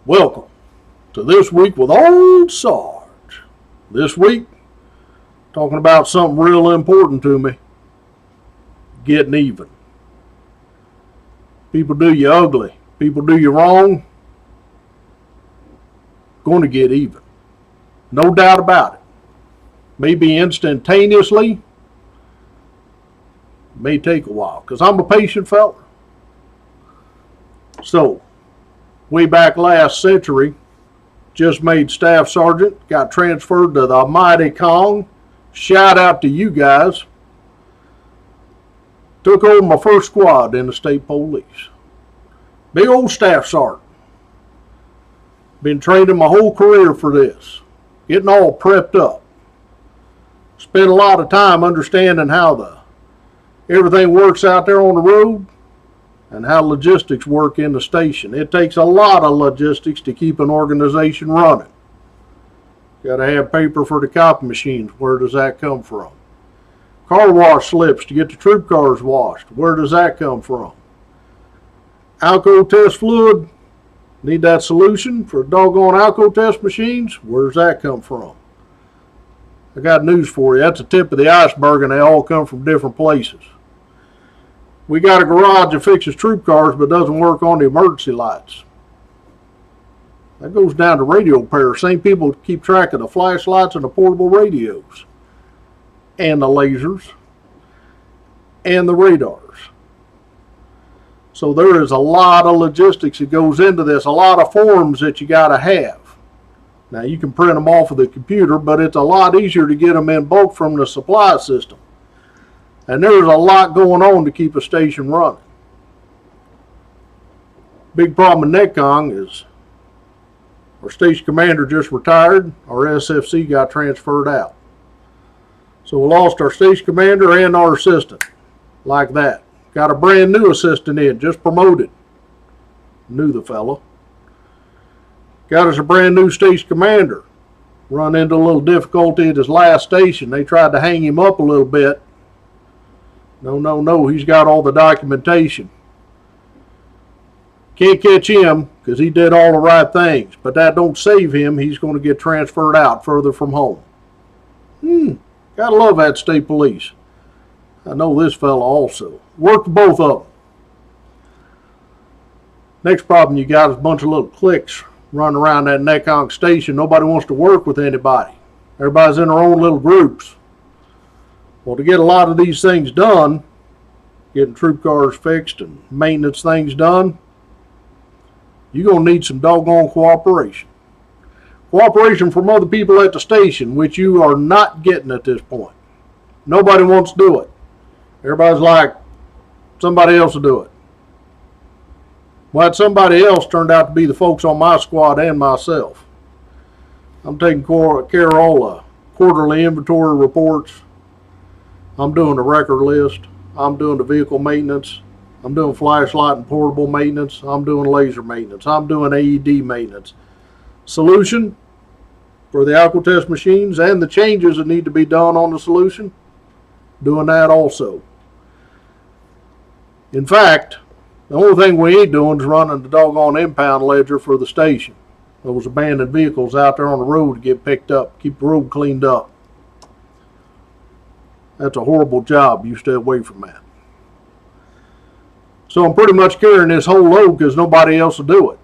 Welcome to This Week with Old Sarge. This week, talking about something real important to me. Getting even. People do you ugly. People do you wrong. Going to get even. No doubt about it. Maybe instantaneously. May take a while, because I'm a patient fella. So, way back last century, just made staff sergeant, got transferred to the mighty Kong. Shout out to you guys. Took over my first squad in the state police. Big old staff sergeant. Been training my whole career for this. Getting all prepped up. Spent a lot of time understanding how everything works out there on the road and how logistics work in the station. It takes a lot of logistics to keep an organization running. Got to have paper for the copy machines. Where does that come from? Car wash slips to get the troop cars washed. Where does that come from? Alco test fluid. Need that solution for doggone alco test machines. Where does that come from? I got news for you. That's the tip of the iceberg, and they all come from different places. We got a garage that fixes troop cars but doesn't work on the emergency lights. That goes down to radio repair. Same people keep track of the flashlights and the portable radios and the lasers and the radars. So there is a lot of logistics that goes into this, a lot of forms that you got to have. Now you can print them off of the computer, but it's a lot easier to get them in bulk from the supply system. And there's a lot going on to keep a station running. Big problem in Netcong is our station commander just retired. Our SFC got transferred out. So we lost our station commander and our assistant. Like that. Got a brand new assistant in, just promoted. Knew the fella. Got us a brand new station commander. Run into a little difficulty at his last station. They tried to hang him up a little bit. No, he's got all the documentation. Can't catch him because he did all the right things, but that don't save him. He's going to get transferred out further from home. Gotta love that state police. I know this fella also. Worked both of them. Next problem you got is a bunch of little cliques running around that Netcong station. Nobody wants to work with anybody. Everybody's in their own little groups. Well, to get a lot of these things done, getting troop cars fixed and maintenance things done, you're going to need some doggone cooperation. Cooperation from other people at the station, which you are not getting at this point. Nobody wants to do it. Everybody's like, somebody else will do it. Well, that somebody else turned out to be the folks on my squad and myself. I'm taking care of all the quarterly inventory reports. I'm doing the record list. I'm doing the vehicle maintenance. I'm doing flashlight and portable maintenance. I'm doing laser maintenance. I'm doing AED maintenance. Solution for the alco test machines and the changes that need to be done on the solution. Doing that also. In fact, the only thing we ain't doing is running the doggone impound ledger for the station. Those abandoned vehicles out there on the road to get picked up, keep the road cleaned up. That's a horrible job. You stay away from that. So I'm pretty much carrying this whole load because nobody else will do it.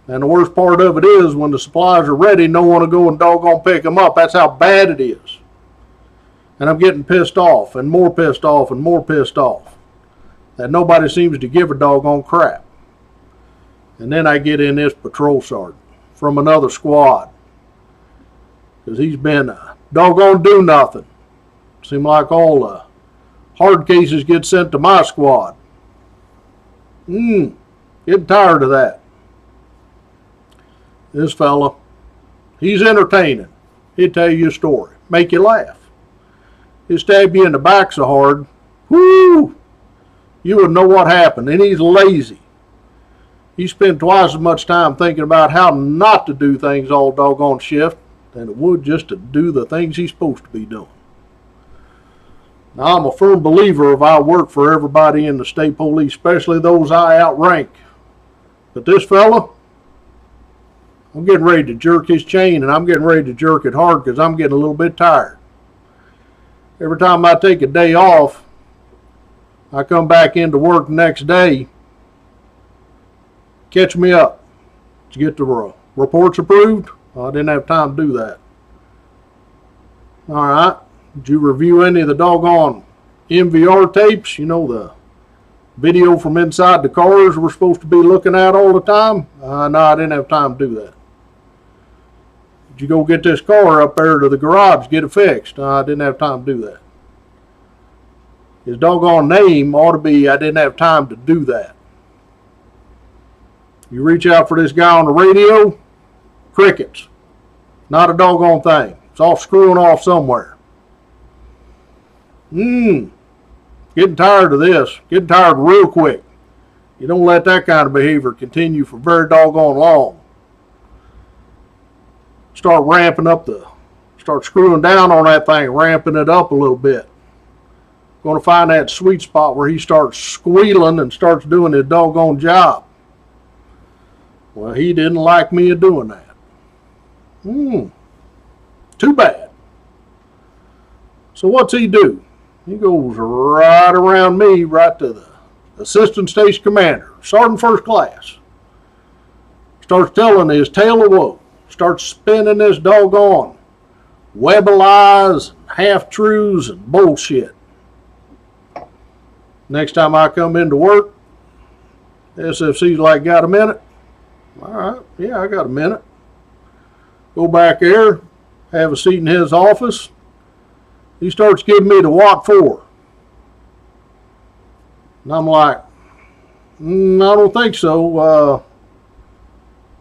And the worst part of it is when the supplies are ready, no one will go and doggone pick them up. That's how bad it is. And I'm getting pissed off and more pissed off and more pissed off that nobody seems to give a doggone crap. And then I get in this patrol sergeant from another squad because he's been doggone do nothing. Seem like all the hard cases get sent to my squad. Getting tired of that. This fella, he's entertaining. He'll tell you a story, make you laugh. He'll stab you in the back so hard, whoo, you wouldn't know what happened. And he's lazy. He spends twice as much time thinking about how not to do things all doggone shift than it would just to do the things he's supposed to be doing. Now, I'm a firm believer of I work for everybody in the state police, especially those I outrank. But this fella, I'm getting ready to jerk his chain, and I'm getting ready to jerk it hard because I'm getting a little bit tired. Every time I take a day off, I come back into work the next day. Catch me up. Did you get the reports approved? I didn't have time to do that. All right. Did you review any of the doggone MVR tapes? You know, the video from inside the cars we're supposed to be looking at all the time? No, I didn't have time to do that. Did you go get this car up there to the garage, get it fixed? I didn't have time to do that. His doggone name ought to be, I didn't have time to do that. You reach out for this guy on the radio, crickets. Not a doggone thing. It's off screwing off somewhere. Getting tired of this. Getting tired real quick. You don't let that kind of behavior continue for very doggone long. Start screwing down on that thing, ramping it up a little bit. Going to find that sweet spot where he starts squealing and starts doing his doggone job. Well, he didn't like me doing that. Too bad. So what's he do? He goes right around me, right to the assistant station commander, sergeant first class. Starts telling his tale of woe. Starts spinning this doggone web of lies, half-truths, and bullshit. Next time I come into work, SFC's like, got a minute? All right, yeah, I got a minute. Go back there, have a seat in his office. He starts giving me the what for. And I'm like, I don't think so.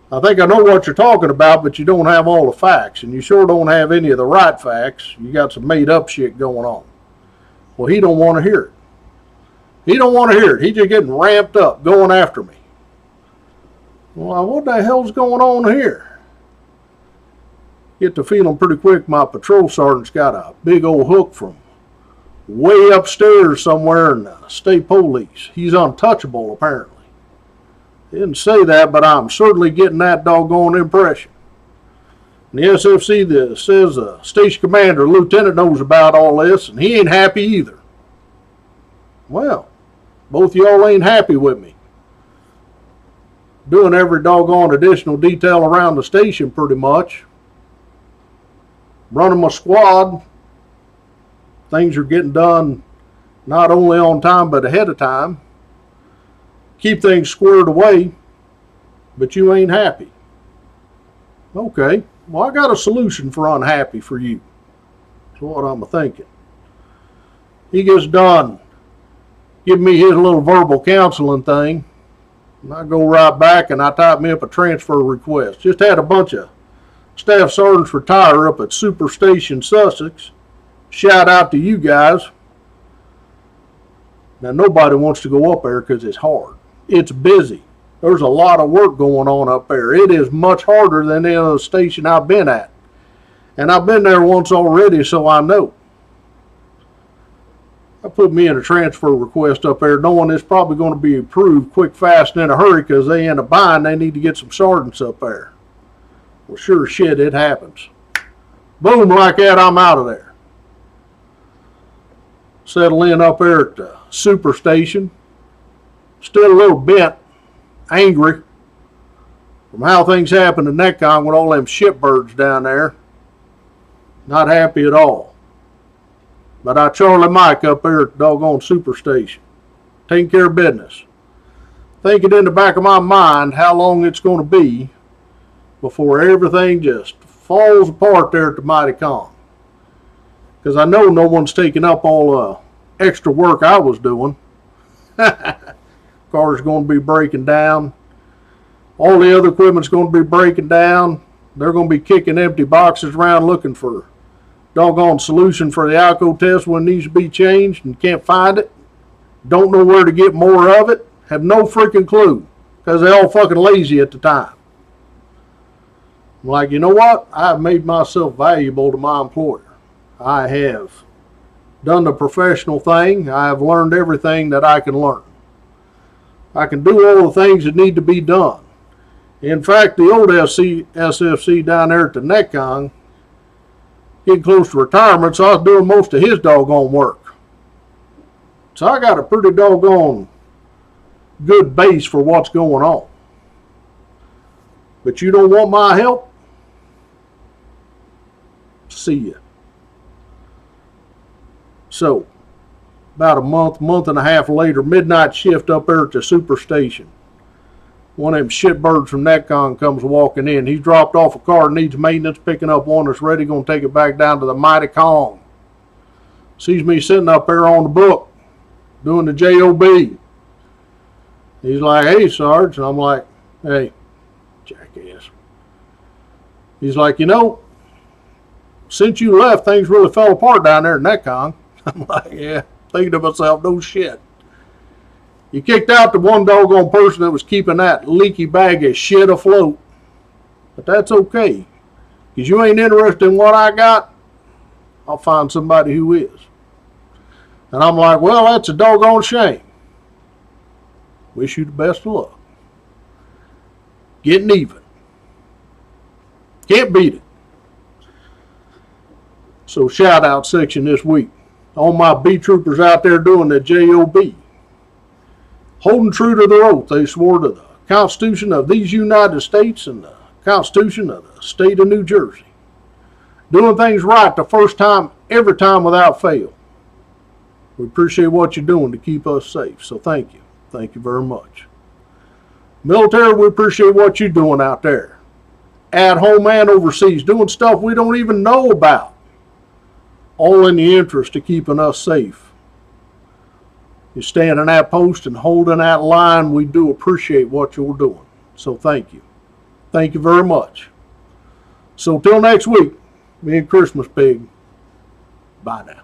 I think I know what you're talking about, but you don't have all the facts, and you sure don't have any of the right facts. You got some made up shit going on. Well, he don't want to hear it. He don't want to hear it. He's just getting ramped up, going after me. Well, what the hell's going on here? Get to feeling pretty quick my patrol sergeant's got a big old hook from way upstairs somewhere in the state police. He's untouchable, apparently. Didn't say that, but I'm certainly getting that doggone impression. And the SFC that says the station commander, lieutenant, knows about all this, and he ain't happy either. Well, both y'all ain't happy with me. Doing every doggone additional detail around the station pretty much. Running my squad. Things are getting done not only on time but ahead of time. Keep things squared away, but you ain't happy. Okay, well, I got a solution for unhappy for you. That's what I'm thinking. He gets done giving me his little verbal counseling thing, and I go right back and I type me up a transfer request. Just had a bunch of staff sergeants retire up at Super Station Sussex. Shout out to you guys. Now, nobody wants to go up there because it's hard. It's busy. There's a lot of work going on up there. It is much harder than any other station I've been at. And I've been there once already, so I know. I put me in a transfer request up there knowing it's probably going to be approved quick, fast, and in a hurry because they in a bind. They need to get some sergeants up there. Well, sure as shit, it happens. Boom, like that, I'm out of there. Settle in up there at the Super Station. Still a little bent, angry from how things happened in Necon with all them shitbirds down there. Not happy at all. But I Charlie Mike up there at the doggone Super Station. Taking care of business. Thinking in the back of my mind how long it's going to be before everything just falls apart there at the Mighty Con. Because I know no one's taking up all the extra work I was doing. Car's going to be breaking down. All the other equipment's going to be breaking down. They're going to be kicking empty boxes around looking for doggone solution for the alco test when it needs to be changed and can't find it. Don't know where to get more of it. Have no freaking clue because they're all fucking lazy at the time. I'm like, you know what? I've made myself valuable to my employer. I have done the professional thing. I have learned everything that I can learn. I can do all the things that need to be done. In fact, the old SFC down there at the Nekong, getting close to retirement, so I was doing most of his doggone work. So I got a pretty doggone good base for what's going on. But you don't want my help? See ya. So, about a month and a half later, midnight shift up there at the superstation. One of them shitbirds from Nekong comes walking in. He's dropped off a car, needs maintenance, picking up one that's ready, going to take it back down to the mighty Kong. Sees me sitting up there on the book, doing the JOB. He's like, hey, Sarge. And I'm like, hey, jackass. He's like, since you left, things really fell apart down there in Nekong. I'm like, yeah, thinking to myself, no shit. You kicked out the one doggone person that was keeping that leaky bag of shit afloat. But that's okay. Because you ain't interested in what I got, I'll find somebody who is. And I'm like, well, that's a doggone shame. Wish you the best of luck. Getting even. Can't beat it. So shout out section this week. All my B troopers out there doing the JOB. Holding true to their oath, they swore to the Constitution of these United States and the Constitution of the state of New Jersey. Doing things right the first time, every time without fail. We appreciate what you're doing to keep us safe, so thank you. Thank you very much. Military, we appreciate what you're doing out there. At home and overseas, doing stuff we don't even know about. All in the interest of keeping us safe. You're standing that post and holding that line. We do appreciate what you're doing. So thank you. Thank you very much. So till next week, me and Christmas Pig. Bye now.